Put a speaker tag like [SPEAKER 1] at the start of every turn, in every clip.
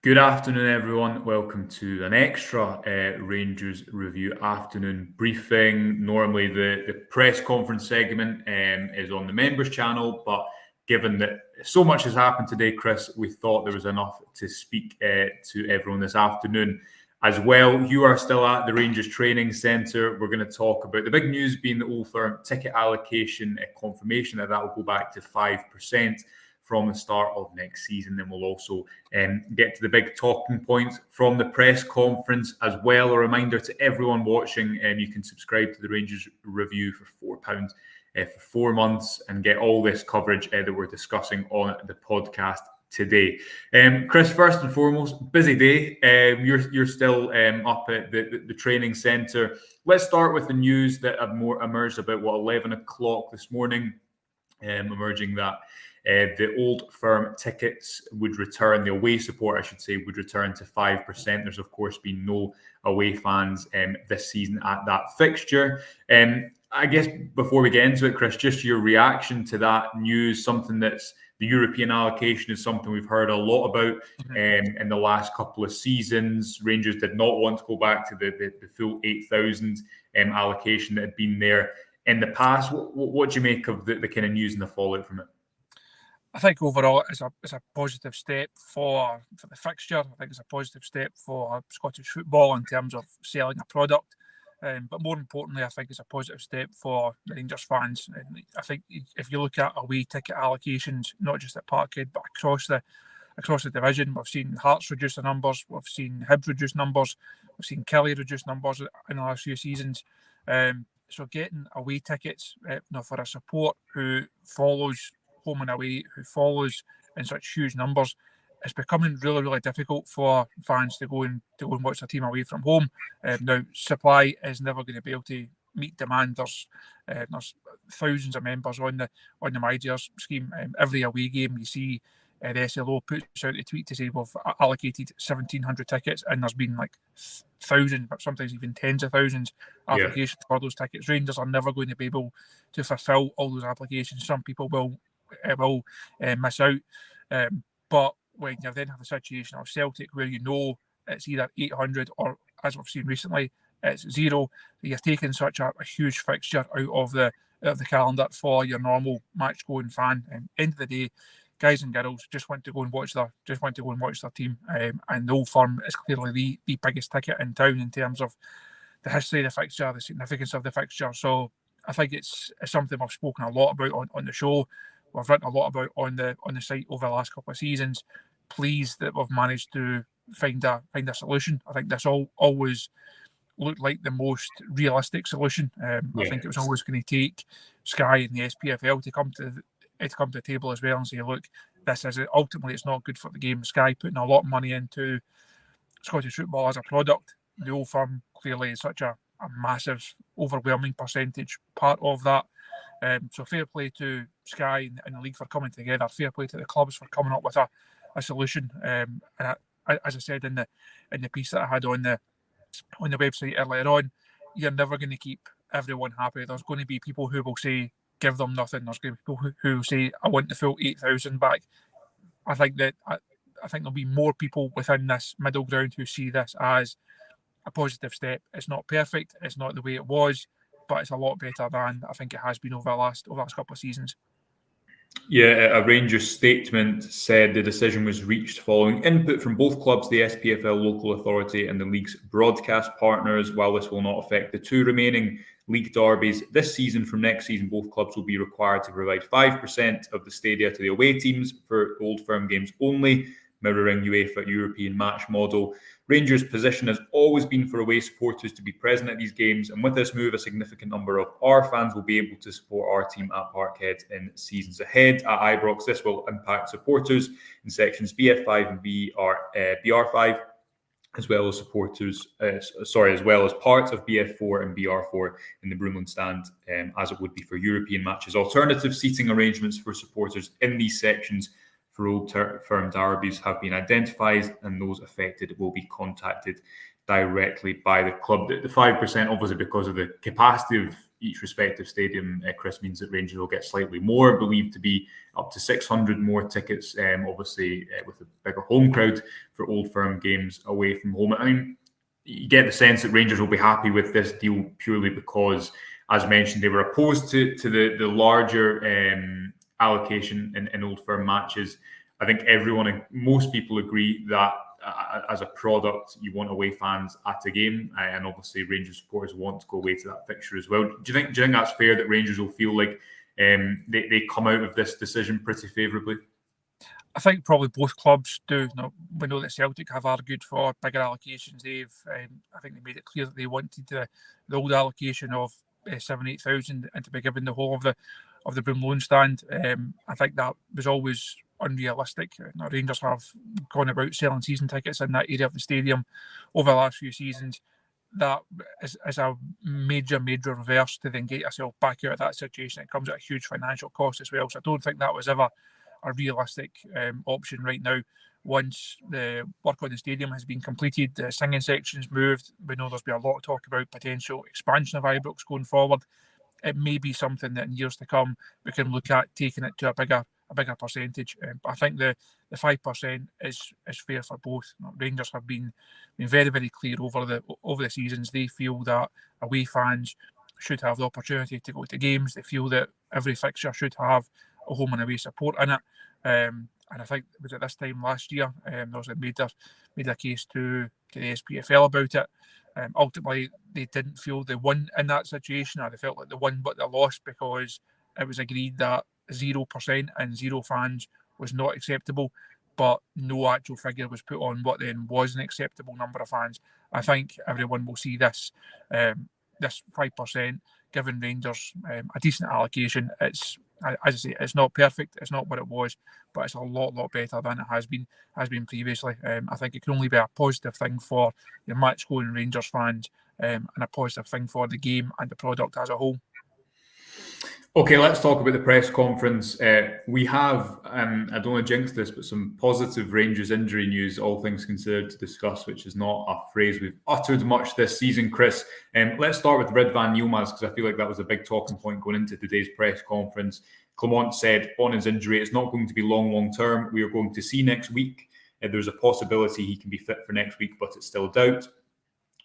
[SPEAKER 1] Good afternoon, everyone. Welcome to an extra Rangers review afternoon briefing. Normally, the press conference segment is on the members channel, but given that so much has happened today, Chris, we thought there was enough to speak to everyone this afternoon. As well, you are still at the Rangers Training Centre. We're going to talk about the big news being the Old Firm ticket allocation confirmation that will go back to 5%. From the start of next season. Then we'll also get to the big talking points from the press conference as well. A reminder to everyone watching, you can subscribe to the Rangers Review for £4 for 4 months and get all this coverage that we're discussing on the podcast today. Chris, first and foremost, busy day. You're still up at the training centre. Let's start with the news that emerged about 11 o'clock this morning, emerging that the Old Firm tickets would return, the away support, I should say, would return to 5%. There's, of course, been no away fans this season at that fixture. I guess before we get into it, Chris, just your reaction to that news, something that's the European allocation is something we've heard a lot about in the last couple of seasons. Rangers did not want to go back to the full 8,000 allocation that had been there in the past. What do you make of the kind of news and the fallout from it?
[SPEAKER 2] I think overall it's a positive step for the fixture. I think it's a positive step for Scottish football in terms of selling a product. But more importantly, I think it's a positive step for Rangers fans. And I think if you look at away ticket allocations, not just at Parkhead, but across the division, we've seen Hearts reduce the numbers, we've seen Hibs reduce numbers, we've seen Kelly reduce numbers in the last few seasons. So getting away tickets for a support who follows home and away, who follows in such huge numbers, it's becoming really, really difficult for fans to go and watch their team away from home. Now, supply is never going to be able to meet demand. There's thousands of members on the MyGears scheme. Every away game, you see the SLO puts out a tweet to say we've allocated 1,700 tickets, and there's been like thousands, but sometimes even tens of thousands applications for those tickets. Rangers are never going to be able to fulfil all those applications. Some people will miss out, but when you then have a situation of Celtic where it's either 800 or, as we've seen recently, it's 0, you're taking such a huge fixture out of the calendar for your normal match going fan. And end of the day, guys and girls just want to go and watch their team, and the Old Firm is clearly the biggest ticket in town in terms of the history of the fixture, the significance of the fixture. So I think it's something I've spoken a lot about on the show. We've written a lot about on the site over the last couple of seasons. Pleased that we've managed to find a solution. I think this always looked like the most realistic solution. I think it was always going to take Sky and the SPFL to come to the table as well and say, look, this is it. Ultimately, it's not good for the game. Sky putting a lot of money into Scottish football as a product. The Old Firm clearly is such a massive, overwhelming percentage part of that. So fair play to Sky and the league for coming together. Fair play to the clubs for coming up with a solution. And as I said in the piece that I had on the website earlier on, you're never going to keep everyone happy. There's going to be people who will say, give them nothing. There's going to be people who say, I want the full 8,000 back. I think there'll be more people within this middle ground who see this as a positive step. It's not perfect. It's not the way it was, but it's a lot better than I think it has been over the last couple of seasons.
[SPEAKER 1] Yeah, a Rangers statement said the decision was reached following input from both clubs, the SPFL local authority and the league's broadcast partners. While this will not affect the two remaining league derbies this season, from next season both clubs will be required to provide 5% of the stadia to the away teams for Old Firm games only, mirroring UEFA European match model. Rangers' position has always been for away supporters to be present at these games, and with this move, a significant number of our fans will be able to support our team at Parkhead in seasons ahead. At Ibrox, this will impact supporters in sections BF5 and BR5, as well as parts of BF4 and BR4 in the Broomland stand, as it would be for European matches. Alternative seating arrangements for supporters in these sections for Old Firm derbies have been identified, and those affected will be contacted directly by the club. The 5%, obviously, because of the capacity of each respective stadium, Chris, means that Rangers will get slightly more, believed to be up to 600 more tickets, obviously with a bigger home crowd for Old Firm games away from home. I mean, you get the sense that Rangers will be happy with this deal purely because, as mentioned, they were opposed to the larger allocation in Old Firm matches. I think most people agree that as a product, you want away fans at a game, and obviously Rangers supporters want to go away to that fixture as well. Do you think that's fair, that Rangers will feel like they come out of this decision pretty favourably?
[SPEAKER 2] I think probably both clubs do. We know that Celtic have argued for bigger allocations. I think they made it clear that they wanted the old allocation of 7,000-8,000 and to be given the whole of the Broom Loan stand. I think that was always unrealistic. Rangers have gone about selling season tickets in that area of the stadium over the last few seasons. That is a major reverse to then get yourself back out of that situation. It comes at a huge financial cost as well. So I don't think that was ever a realistic option right now. Once the work on the stadium has been completed, the singing section's moved. We know there's been a lot of talk about potential expansion of Ibrox going forward. It may be something that in years to come we can look at taking it to a bigger percentage. But I think the 5% is fair for both. Rangers have been very, very clear over the seasons. They feel that away fans should have the opportunity to go to games. They feel that every fixture should have a home and away support in it. And I think it was at this time last year, there was made a case to the SPFL about it. Ultimately, they didn't feel they won in that situation, or they felt like they won but they lost, because it was agreed that 0% and 0 fans was not acceptable, but no actual figure was put on what then was an acceptable number of fans. I think everyone will see this 5% giving Rangers a decent allocation. It's, as I say, it's not perfect. It's not what it was, but it's a lot better than it has been previously. I think it can only be a positive thing for your match-going Rangers fans, and a positive thing for the game and the product as a whole.
[SPEAKER 1] Okay, let's talk about the press conference. We have, I don't want to jinx this, but some positive Rangers injury news, all things considered, to discuss, which is not a phrase we've uttered much this season, Chris. Let's start with Ridvan Yilmaz, because I feel like that was a big talking point going into today's press conference. Clement said on his injury, it's not going to be long term. We are going to see next week. There's a possibility he can be fit for next week, but it's still a doubt.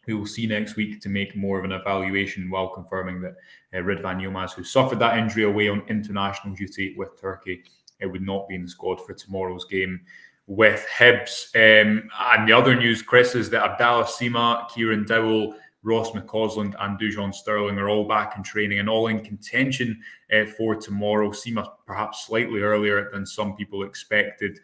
[SPEAKER 1] We will see next week to make more of an evaluation, while confirming that Ridvan Yilmaz, who suffered that injury away on international duty with Turkey, would not be in the squad for tomorrow's game with Hibs. And the other news, Chris, is that Abdallah Sima, Kieran Dowell, Ross McCausland and Dujon Sterling are all back in training and all in contention for tomorrow. Sima perhaps slightly earlier than some people expected.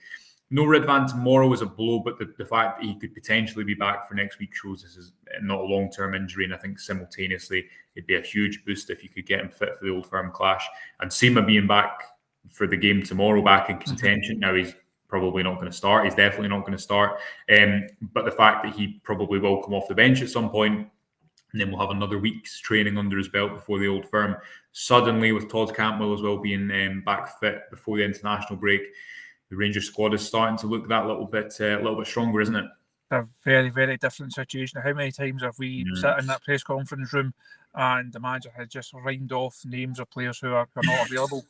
[SPEAKER 1] No Ridvan tomorrow is a blow, but the fact that he could potentially be back for next week shows this is not a long-term injury, and I think simultaneously it'd be a huge boost if you could get him fit for the Old Firm clash. And Sima being back for the game tomorrow, back in contention. Now, he's probably not going to start. He's definitely not going to start. But the fact that he probably will come off the bench at some point, and then we'll have another week's training under his belt before the Old Firm. Suddenly, with Todd Cantwell as well being back fit before the international break, the Rangers squad is starting to look that little bit stronger, isn't it?
[SPEAKER 2] A very, very different situation. How many times have we sat in that press conference room and the manager had just rhymed off names of players who are not available?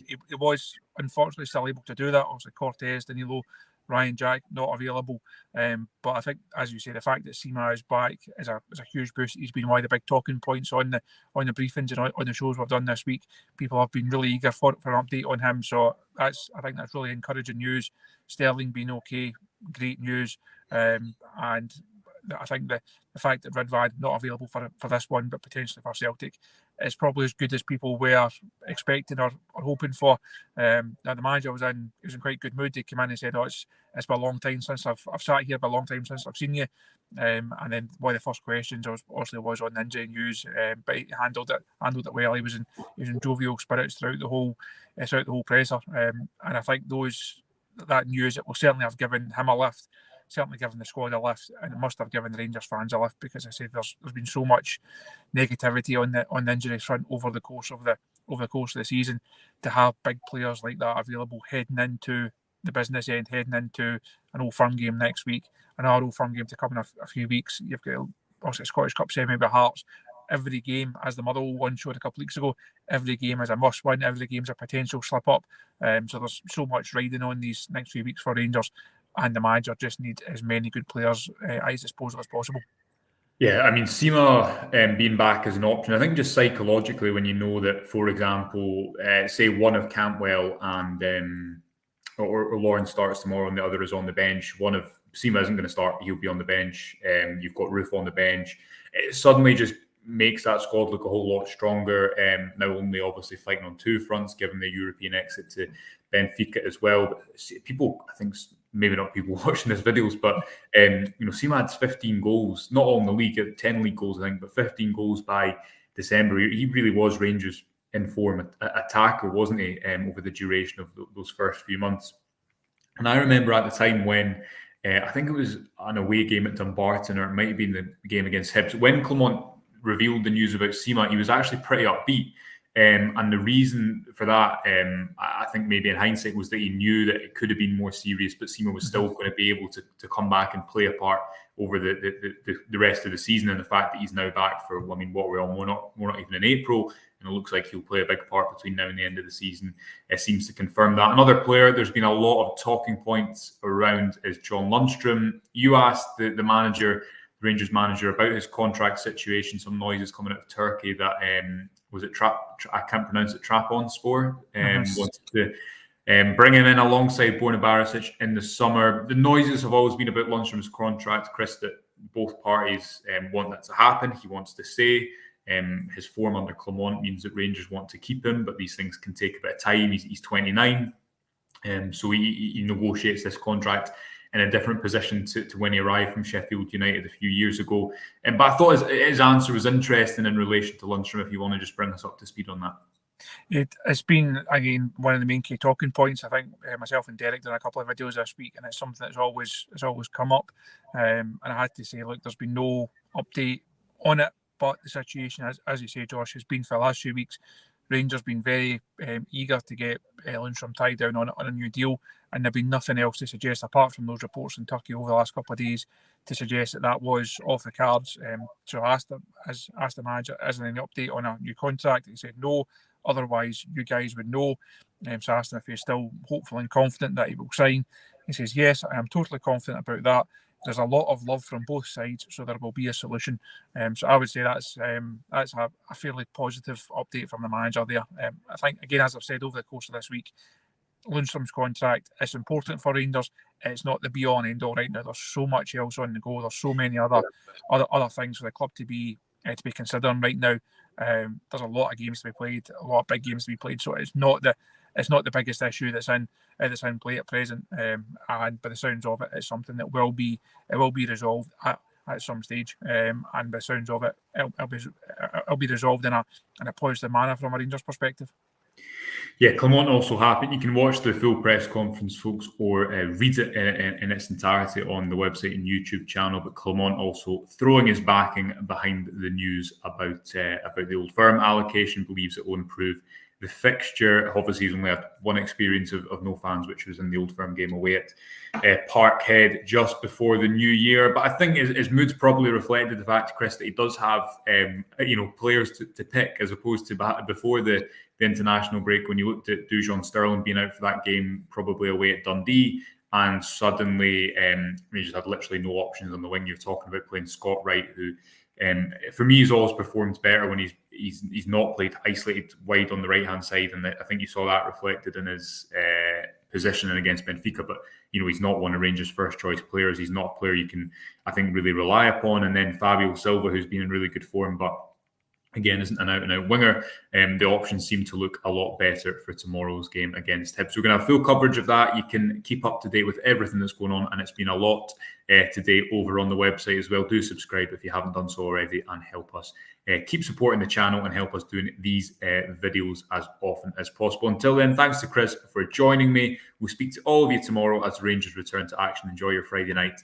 [SPEAKER 2] He was unfortunately still able to do that. Obviously, Cortez, Danilo, Ryan Jack not available. But I think, as you say, the fact that Sima is back is a huge boost. He's been one of the big talking points on the briefings and on the shows we've done this week. People have been really eager for an update on him. So I think that's really encouraging news. Sterling being okay, great news. And I think the fact that Ridvan not available for this one, but potentially for Celtic, is probably as good as people were expecting or hoping for. Now the manager was in quite good mood. He came in and said, "Oh, it's been a long time since I've sat here, been a long time since I've seen you." And then one of the first questions was on the injury news, but he handled it well. He was in jovial spirits throughout the whole presser, and I think that news, it will certainly have given him a lift. Certainly given the squad a lift, and it must have given the Rangers fans a lift, because I said there's been so much negativity on the injury front over the course of the season. To have big players like that available heading into the business end, heading into an Old Firm game next week, another Old Firm game to come in a few weeks. You've got obviously a Scottish Cup semi with Hearts. every game, as the Motherwell one showed a couple of weeks ago, every game is a must-win, every game's a potential slip-up. So there's so much riding on these next few weeks for Rangers, and the manager just needs as many good players at his disposal as possible.
[SPEAKER 1] Yeah, I mean, Sima being back as an option, I think just psychologically, when you know that, for example, say one of Cantwell and or Lawrence starts tomorrow and the other is on the bench, one of Sima isn't going to start, he'll be on the bench. You've got Roof on the bench. It suddenly just makes that squad look a whole lot stronger. Now only obviously fighting on two fronts, given the European exit to Benfica as well. But people, I think, maybe not people watching this videos, but Sima had 15 goals, not all in the league, 10 league goals, I think, but 15 goals by December. He really was Rangers' inform attacker, wasn't he, over the duration of those first few months. And I remember at the time when I think it was an away game at Dumbarton, or it might have been the game against Hibs, when Clement revealed the news about Sima, he was actually pretty upbeat. And the reason for that, I think maybe in hindsight, was that he knew that it could have been more serious, but Sima was still going to be able to come back and play a part over the rest of the season. And the fact that he's now back for, I mean, what we're on, we're not even in April, and it looks like he'll play a big part between now and the end of the season. It seems to confirm that. Another player there's been a lot of talking points around is John Lundstrom. You asked the manager, the Rangers manager, about his contract situation. Some noises coming out of Turkey that was it I can't pronounce it, Trabzonspor, wanted to bring him in alongside Borna Barisic in the summer. The noises have always been about Lundstrom's contract, Chris, that both parties want that to happen. He wants to stay. His form under Clement means that Rangers want to keep him, but these things can take a bit of time. He's 29, so he negotiates this contract in a different position to when he arrived from Sheffield United a few years ago. But I thought his answer was interesting in relation to Lundstrom, if you want to just bring us up to speed on that.
[SPEAKER 2] It's been, again, one of the main key talking points. I think myself and Derek did a couple of videos this week, and it's something that's always come up. And I had to say, look, there's been no update on it, but the situation, as you say, Josh, has been for the last few weeks. Rangers been very eager to get Lundstrom tied down on a new deal, and there've been nothing else to suggest, apart from those reports in Turkey over the last couple of days, to suggest that was off the cards. So I asked the manager, is there any update on a new contract? He said no, otherwise you guys would know. So I asked him if he's still hopeful and confident that he will sign. He says, yes, I am totally confident about that. There's a lot of love from both sides, so there will be a solution. So I would say that's a fairly positive update from the manager there. I think, again, as I've said over the course of this week, Lundstrom's contract is important for Rangers. It's not the be-all and end-all right now. There's so much else on the go. There's so many other things for the club to be considering right now. There's a lot of games to be played, a lot of big games to be played. So it's not the biggest issue that's in play at present. And by the sounds of it, it's something that will be resolved at some stage. And by the sounds of it, it'll be resolved in a positive manner from a Rangers perspective.
[SPEAKER 1] Yeah, Clement also happened. You can watch the full press conference, folks, or read it in its entirety on the website and YouTube channel. But Clement also throwing his backing behind the news about the Old Firm allocation, believes it will improve the fixture. Obviously, he's only had one experience of no fans, which was in the Old Firm game away at Parkhead just before the new year. But I think his mood's probably reflected the fact, Chris, that he does have players to pick, as opposed to before the international break, when you looked at Dujon Sterling being out for that game, probably away at Dundee, and suddenly he just had literally no options on the wing. You're talking about playing Scott Wright, who for me, he's always performed better when he's not played isolated wide on the right hand side, and I think you saw that reflected in his positioning against Benfica. But he's not one of Rangers' first choice players. He's not a player you can, I think, really rely upon. And then Fabio Silva, who's been in really good form, but again, isn't an out-and-out winger. The options seem to look a lot better for tomorrow's game against Hibs. So we're going to have full coverage of that. You can keep up to date with everything that's going on, and it's been a lot today over on the website as well. Do subscribe if you haven't done so already, and help us keep supporting the channel and help us doing these videos as often as possible. Until then, thanks to Chris for joining me. We'll speak to all of you tomorrow as Rangers return to action. Enjoy your Friday night,